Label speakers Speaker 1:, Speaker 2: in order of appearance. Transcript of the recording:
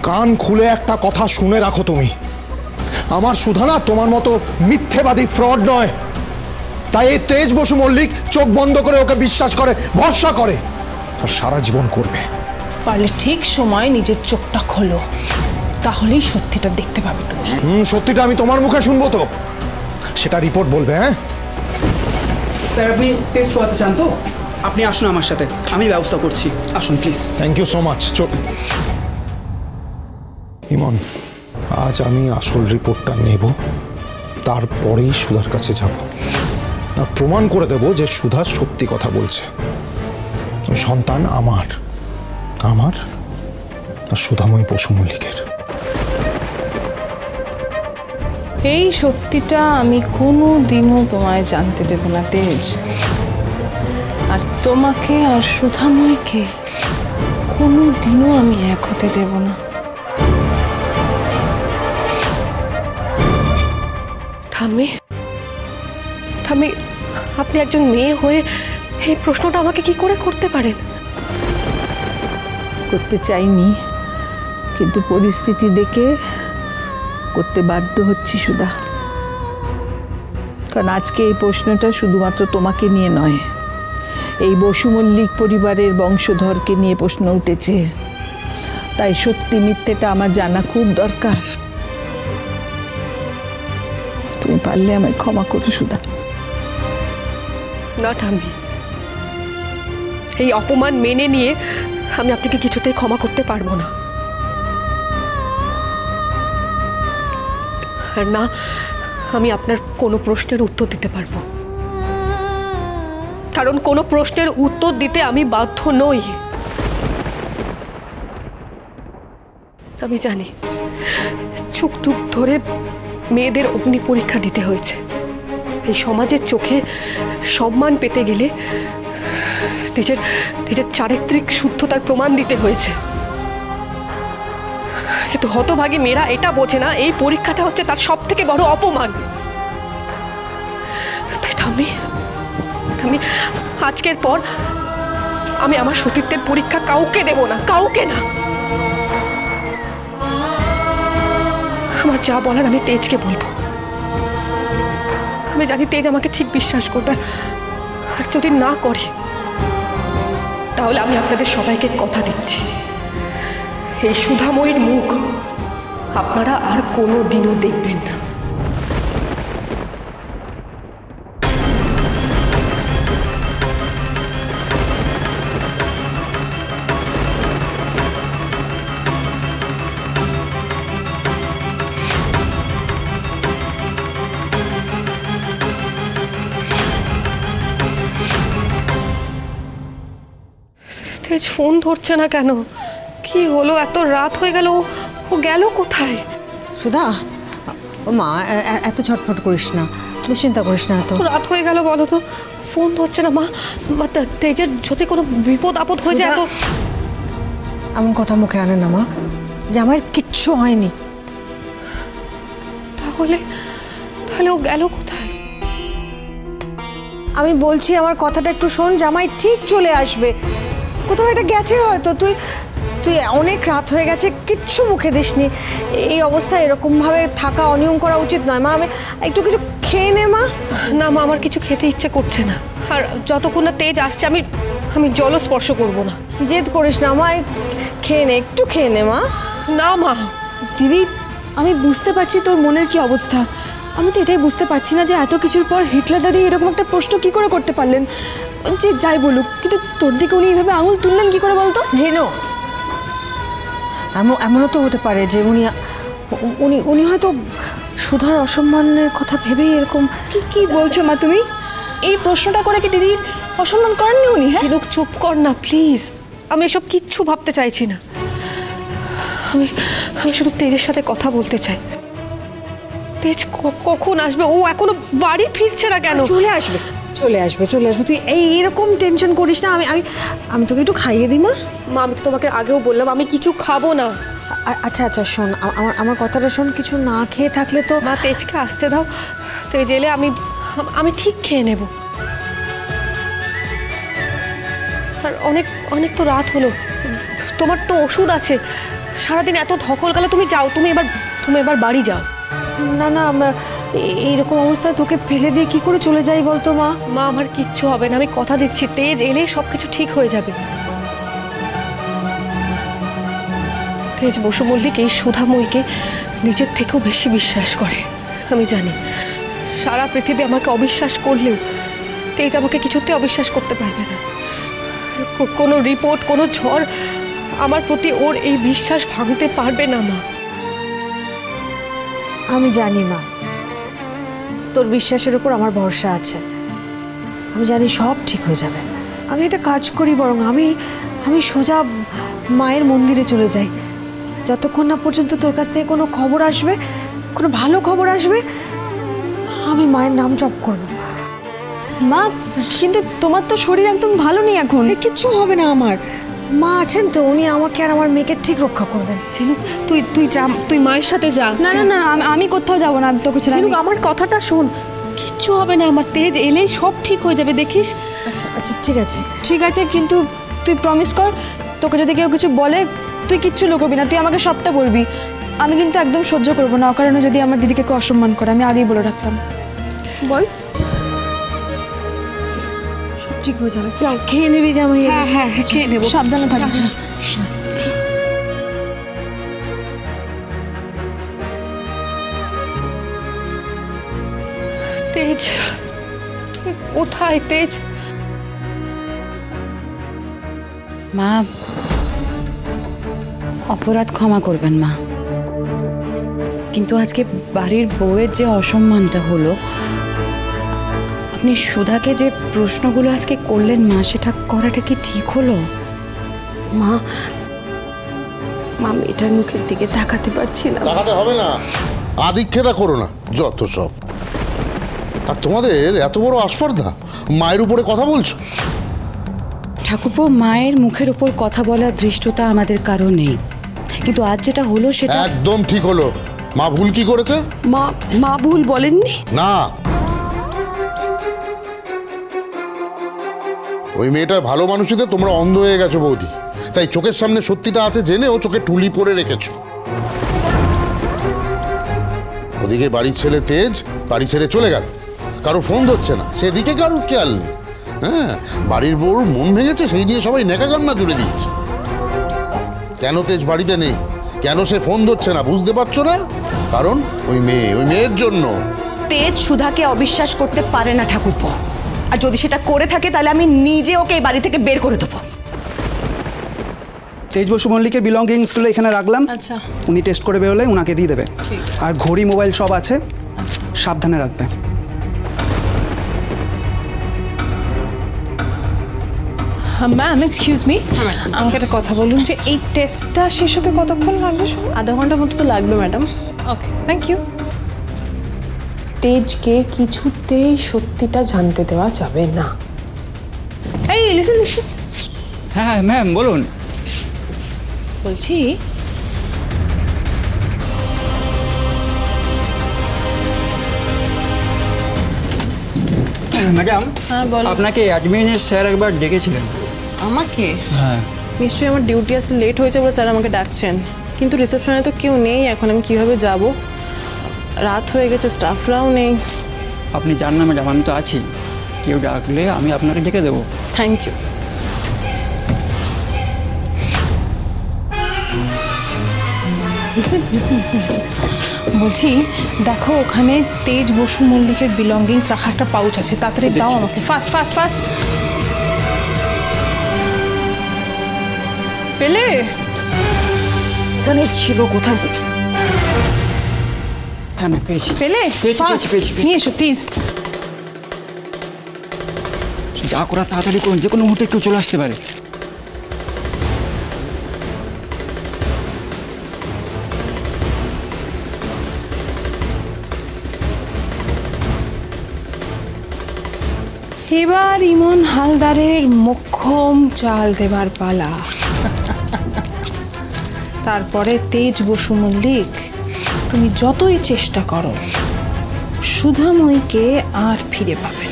Speaker 1: কান খুলে একটা কথা শুনে রাখো তুমি, আমার সুধা না তোমার মতো মিথ্যেবাদী ফ্রড নয়। তাই এই তেজ বসু মল্লিক চোখ বন্ধ করে ওকে বিশ্বাস করে, ভরসা করে, আর সারা জীবন করবে।
Speaker 2: পারলে ঠিক সময় নিজের চোখটা খোলো, তাহলেই সত্যিটা দেখতে পাবে তুমি।
Speaker 1: সত্যিটা আমি তোমার মুখে শুনবো তো, সেটা রিপোর্ট বলবে। হ্যাঁ
Speaker 3: স্যার, আপনি টেস্ট করাতে চান তো? আপনি আসুন আমার সাথে, আমি ব্যবস্থা করছি। আসুন please.
Speaker 1: Thank you so much. চল ইমন, আজ আমি আসল রিপোর্টটা নেব, তারপরেই সুধার কাছে যাব আর প্রমাণ করে দেব যে সুধা সত্যি কথা বলছে। সন্তান আমার আমার আর সুধাময়ী বসু মল্লিকের।
Speaker 2: এই সত্যিটা আমি কোনো দিনও তোমায় জানতে দেব না তেজ, আর তোমাকে আর সুধাময়ীকে কোনো দিনও আমি এক হতে দেব না।
Speaker 4: ঠাম্মি, ঠাম্মি, আপনি একজন মেয়ে হয়ে এই প্রশ্নটা আমাকে কি করে করতে পারেন?
Speaker 5: করতে চাইনি, কিন্তু পরিস্থিতি দেখে করতে বাধ্য হচ্ছি সুধা। কারণ আজকে এই প্রশ্নটা শুধুমাত্র তোমাকে নিয়ে নয়, এই বসু মল্লিক পরিবারের বংশধরকে নিয়ে প্রশ্ন উঠেছে। তাই সত্যি মিথ্যেটা আমার জানা খুব দরকার। তুমি পারলে আমায় ক্ষমা করো সুধা।
Speaker 4: না ঠাম্মি, এই অপমান মেনে নিয়ে আমি আপনাকে কিছুতেই ক্ষমা করতে পারবো না। আর না, আমি আপনার কোনো প্রশ্নের উত্তর দিতে পারবো, কারণ কোনো প্রশ্নের উত্তর দিতে আমি বাধ্য নই। আমি জানি যুগ যুগ ধরে মেয়েদের অগ্নি পরীক্ষা দিতে হয়েছে, এই সমাজের চোখে সম্মান পেতে গেলে নিজের নিজের চারিত্রিক শুদ্ধতার প্রমাণ দিতে হয়েছে। কিন্তু হতভাগী মেয়েরা এটা বোঝে না, এই পরীক্ষাটা হচ্ছে তার সব থেকে বড় অপমান। তাই আমি আজকের পর আমি আমার সতীত্বের পরীক্ষা কাউকে দেব না, কাউকে না। আমার যা বলার আমি তেজকে বলবো। আমি জানি তেজ আমাকে ঠিক বিশ্বাস করবে, আর যদি না করে তাহলে আমি আপনাদের সবাইকে কথা দিচ্ছি, এই সুধাময়ীর মুখ আপনারা আর কোনো দিনও দেখবেন না। তেজ ফোন ধরছে না কেন? কি হলো? এত রাত হয়ে গেল, ও গেল কোথায়?
Speaker 6: সুধা, মা এত ছটফট করিস না, চিন্তা করিস না। এত
Speaker 4: রাত হয়ে গেল বলো তো, ফোন ধরছে না। মা, তেজের যদি কোনো বিপদ আপদ হয়ে যায় তো।
Speaker 6: এমন কথা মুখে আনে না মা, যে আমার কিচ্ছু হয়নি।
Speaker 4: তাহলে ও গেল কোথায়?
Speaker 6: আমি বলছি আমার কথাটা একটু শোন, জামাই ঠিক চলে আসবে। কোথাও এটা গেছে হয়তো। তুই অনেক রাত হয়ে গেছে, কিচ্ছু মুখে দিসনি। এই অবস্থায় এরকমভাবে থাকা অনিয়ম করা উচিত নয়। মা, আমি একটু কিছু খেয়ে নে। মা,
Speaker 4: না মা, আমার কিছু খেতে ইচ্ছে করছে না। আর যতক্ষণ না তেজ আসছে আমি জলও স্পর্শ করবো না।
Speaker 6: জেদ করিস না মা, খেয়ে নে, একটু খেয়ে নে মা।
Speaker 4: না মা।
Speaker 7: দিদি, আমি বুঝতে পারছি তোর মনের কি অবস্থা। আমি তো এটাই বুঝতে পারছি না যে এত কিছুর পর হিটলার দাদি এরকম একটা প্রশ্ন কি করে করতে পারলেন। যে যাই বলুক, কিন্তু তোর দিকে উনি এইভাবে আঙুল তুললেন কি করে বলতো?
Speaker 6: জেনো, এমনও তো হতে পারে যে উনি হয়তো সুধার অসম্মানের কথা ভেবেই এরকম।
Speaker 7: কি বলছো মা তুমি? এই প্রশ্নটা করে কি দিদির অসম্মান করেননি উনি? হ্যাঁ,
Speaker 4: চুপ কর না প্লিজ। আমি এসব কিচ্ছু ভাবতে চাইছি না। আমি শুধু তেজের সাথে কথা বলতে চাই। তেজ কখন আসবে? ও এখনো বাড়ি ফিরছে না কেন?
Speaker 6: চলে আসবে। তুই এইরকম টেনশন করিস না। আমি তোকে একটু খাইয়ে দিই মা।
Speaker 4: আমি তোমাকে আগেও বললাম আমি কিছু খাবো না।
Speaker 6: আচ্ছা শোন, আমার কথাটা শোন। কিছু না খেয়ে থাকলে তো।
Speaker 4: মা, তেজকে আসতে দাও। তেজ এলে আমি ঠিক খেয়ে নেব। আর অনেক তো রাত হলো। তোমার তো ওষুধ আছে, সারাদিন এত ধকল গেল, তুমি যাও, তুমি এবার বাড়ি যাও।
Speaker 6: না না, এইরকম অবস্থায় তোকে ফেলে দিয়ে কি করে চলে যাই বলতো মা?
Speaker 4: মা, আমার কিচ্ছু হবে না, আমি কথা দিচ্ছি, তেজ এলেই সব কিছু ঠিক হয়ে যাবে। তেজ বসু মল্লিক এই সুধাময়ীকে নিজের থেকেও বেশি বিশ্বাস করে। আমি জানি সারা পৃথিবী আমাকে অবিশ্বাস করলেও তেজ আমাকে কিছুতে অবিশ্বাস করতে পারবে না। কোনো রিপোর্ট, কোনো ঝড় আমার প্রতি ওর এই বিশ্বাস ভাঙতে পারবে না মা।
Speaker 6: আমি জানি মা, তোর বিশ্বাসের উপর আমার ভরসা আছে। আমি জানি সব ঠিক হয়ে যাবে। আমি একটা কাজ করি, বরং আমি সোজা মায়ের মন্দিরে চলে যাই। যতক্ষণ না পর্যন্ত তোর কাছ থেকে কোনো খবর আসবে, কোনো ভালো খবর আসবে, আমি মায়ের নাম জপ করব।
Speaker 7: মা, কিন্তু তোমার তো শরীর একদম ভালো নেই এখন।
Speaker 6: কিচ্ছু হবে না আমার, মা আছেন তো, উনি আমাকে আর আমার মেয়েকে ঠিক রক্ষা করবেন।
Speaker 4: ঝিনুক, তুই যা, তুই মায়ের সাথে যা।
Speaker 7: না না না, আমি কোথাও যাবো না, আমি তোকে ছেড়ে।
Speaker 4: ঝিনুক, আমার কথাটা শোন, কিচ্ছু হবে না আমার, তেজ এলেই সব ঠিক হয়ে যাবে, দেখিস।
Speaker 6: আচ্ছা আচ্ছা, ঠিক আছে
Speaker 7: ঠিক আছে, কিন্তু তুই প্রমিস কর, তোকে যদি কেউ কিছু বলে তুই কিচ্ছু লুকোবি না, তুই আমাকে সবটা বলবি। আমি কিন্তু একদম সহ্য করবো না অকারণে যদি আমার দিদিকে কেউ অসম্মান করে, আমি আগেই বলে রাখলাম। বল।
Speaker 6: সব ঠিক হয়ে যাবে, খেয়ে নিবি জামাই?
Speaker 7: হ্যাঁ হ্যাঁ, খেয়ে নেবো, সাবধানে থাকবি।
Speaker 4: তেজ, তুই কোথায় তেজ?
Speaker 8: মা, অপরাধ ক্ষমা করবেন মা, কিন্তু আজকে বাড়ির বউয়ের যে অসম্মানটা হলো, আপনি সুধাকে যে প্রশ্নগুলো আজকে করলেন মা, সেটা করাটা কি ঠিক হলো?
Speaker 4: মা, মেয়েটার মুখের দিকে তাকাতে পারছি না।
Speaker 9: তাকাতে হবে না, আদিক্ষেতা করো না, যত সব। আর তোমাদের এত বড় আস্পর্ধা, মায়ের উপরে কথা বলছো?
Speaker 8: ঠাকুরপো, মায়ের মুখের উপর কথা বলার ধৃষ্টতা আমাদের কারো নেই, কিন্তু আজ যেটা হলো সেটা
Speaker 9: একদম ঠিক হলো। মা ভুল কি করেছে?
Speaker 8: মা ভুল বলেননি
Speaker 9: না, ওই মেয়েটার ভালো মানুষিতে তোমরা অন্ধ হয়ে গেছো বৌদি, তাই চোখের সামনে সত্যিটা আছে জেনেও চোখে টুলি পরে রেখেছো। ওদিকে বাড়ির ছেলে তেজ বাড়ি ছেড়ে চলে গেল, কারো ফোন ধরছে না, সেদিকে কারো খেয়াল নেই। হ্যাঁ, বাড়ির বউর মন ভেঙেছে, সেই নিয়ে সবাই নেকা কান্না জুড়ে দিচ্ছে। কেন তেজ বাড়িতে নেই, কেন সে ফোন ধরছে না, বুঝতে পারছো না? কারণ ওই মেয়ের জন্য।
Speaker 8: তেজ সুধাকে অবিশ্বাস করতে পারে না ঠাকুরপো, আর যদি সেটা করে থাকে তাহলে আমি নিজে ওকে এই বাড়ি থেকে বের করে দেবো।
Speaker 3: তেজ বসু মল্লিকের বিলঙ্গিংসগুলো এখানে রাখলাম।
Speaker 2: আচ্ছা,
Speaker 3: উনি টেস্ট করে বেরোলে ওনাকে দিয়ে দেবে। আর ঘড়ি, মোবাইল সব আছে, সাবধানে রাখবে।
Speaker 2: ম্যাম এক্সকিউজ মি, আমাকে একটা কথা বলুন যে এই টেস্টটা শেষ হতে কতক্ষণ লাগবে?
Speaker 10: আধা ঘন্টা মতো তো লাগবে ম্যাডাম।
Speaker 2: Okay, thank you.
Speaker 10: তেজকে কিছুতেই সত্যিটা জানতে দেওয়া যাবে না।
Speaker 2: এই লিসেন,
Speaker 11: হ্যাঁ ম্যাম বলুন।
Speaker 2: বলছি
Speaker 11: ম্যাডাম,
Speaker 10: হ্যাঁ বল।
Speaker 11: আপনাকে অ্যাডমিনের স্যার একবার ডেকেছিলেন।
Speaker 10: আমাকে?
Speaker 11: হ্যাঁ।
Speaker 10: নিশ্চয়ই আমার ডিউটি আসতে লেট হয়েছে বলে স্যার আমাকে ডাকছেন, কিন্তু রিসেপশনে তো কেউ নেই এখন, আমি কিভাবে যাব? রাত হয়ে গেছে, স্টাফরাও নেই।
Speaker 11: আপনি জান না ম্যাডাম, আমি তো আছি, কেউ ডাকলে আমি আপনাকে ডেকে দেবো।
Speaker 10: Thank you.
Speaker 2: বলছি দেখো, ওখানে তেজ বসু মল্লিকের বিলঙ্গিংস রাখা একটা পাউচ আছে, তাড়াতাড়ি দাও আমাকে, ফাস্ট ফাস্ট ফাস্ট। পেলে?
Speaker 10: এখানে ছিল কোথায়?
Speaker 11: হ্যাঁ ম্যাম, পেয়েছি।
Speaker 2: পেলে?
Speaker 11: পেয়েছি।
Speaker 2: নিয়ে এসো প্লিজ।
Speaker 11: যা করা তাড়াতাড়ি করুন, যে কোনো মুহূর্তে কেউ চলে আসতে পারে।
Speaker 2: এবার ইমন হালদারের মোক্ষম চাল দেবার পালা। তারপরে তেজ বসু মল্লিক, তুমি যতই চেষ্টা করো সুধাময়ীকে আর ফিরে পাবে না।